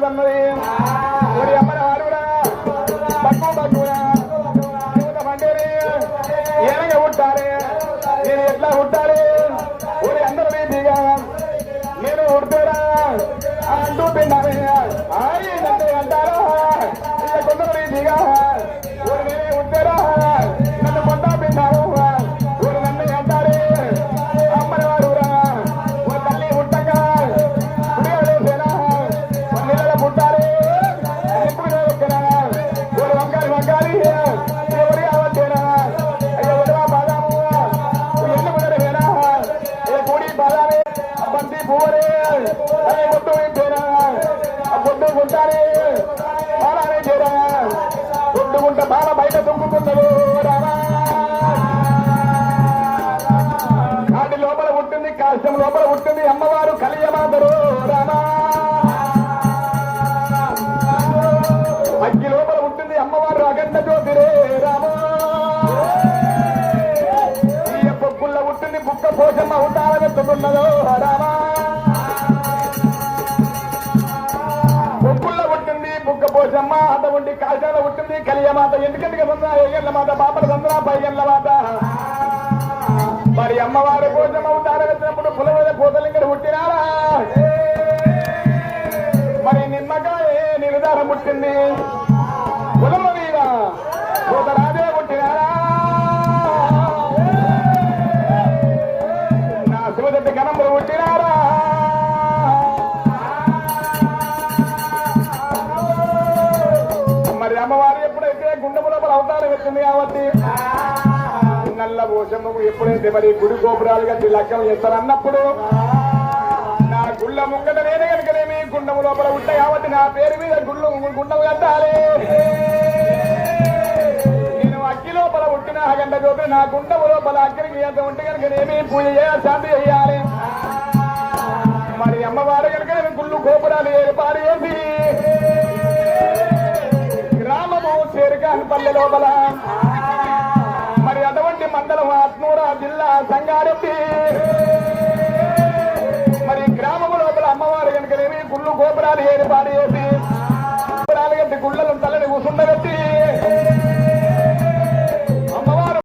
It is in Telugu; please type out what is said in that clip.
అన్నది అమ్మని వారుడా పక్కు పక్కురా పండేరి ఏనగా ఉంటారే నేను ఎట్లా ఉంటారు ఊరి అందరూ దిగా నేను ఉడతారా అంటూ తిన్నాను అంటారా ఇలా కొందరు దిగా ఊరు నేనే ఉంటారా నన్ను కొంటా తిన్నాను ఊరు నన్ను అంటారే అమ్మని వారురా ఊరు తల్లి ఉంటాగా పుడిగలేసేనా నీళ్ళ పుట్టారే ఎప్పుడు ఎక్కనా ఊరు వంకాలి వంకాలి ఎవరు కావచ్చేనా అయ్యో వదివా బాదాము ఎన్ను ముదరేనా ఏ పూడి బాదామే బంతి పువ్వరే అదే పొట్టు ఏంటేనా ఆ పొట్టు గుంటారే బాలానే చేరా పొట్టుకుంట బాల బయట దుంకుతున్నారు రామా కాటి లోపల ఉంటుంది కాష్టం లోపల ఉంటుంది అమ్మవారు కలియమాతరు రామా అగ్గి లోపల ఉంటుంది అమ్మవారు అగంట జ్యోతిరే రామా ఈ పొక్కుల్లో ఉంటుంది బుక్క పోషమ్మ ఉంటాల వెతుకున్నదో రామా పొక్కుల్లో ఉంటుంది బుక్క పోషమ్మ అత ఉండి కాశాల ఉంటుంది కలియమాత ఎందుకంటే సంద్ర ఏగండ్ల మాత బాపల సంద్ర పైగండ్ల మాత మరి అమ్మవారి పోషమ్మ ఉంటాల వచ్చినప్పుడు పులవద పూతలింగడు పుట్టినారా మరి నిమ్మకాయ నిర్ధారం పుట్టింది పులవ మీద పూతరాజే పుట్టినారా నా శివదత్తి గణములు పుట్టినారా మరి అమ్మవారు ఎప్పుడైతే గుండెము లోపల అవతారం వచ్చింది కాబట్టి నల్ల పోషమ్మకు ఎప్పుడైతే మరి గుడి గోపురాలుగా లగ్గం చేస్తారన్నప్పుడు నా గుళ్ళ ముంగట నేనే కనుకనేమి గుండము లోపల ఉంటాయి కాబట్టి నా పేరు మీద గుండము కట్టాలి నేను అగ్గి లోపల పుట్టిన గంట చూపి నా గుండము లోపల అగ్గిరికి ఎంత ఉంటే కనుకనేమి పూజ చేయాలి శాంతి చేయాలి మరి అమ్మవారు కనుక గుళ్ళు గోపురాలు ఏర్పాటు చేసి గ్రామము చేరుకాని పల్లె లోపల మరి అటువంటి మండలం ఆత్మూర జిల్లా సంగారెడ్డి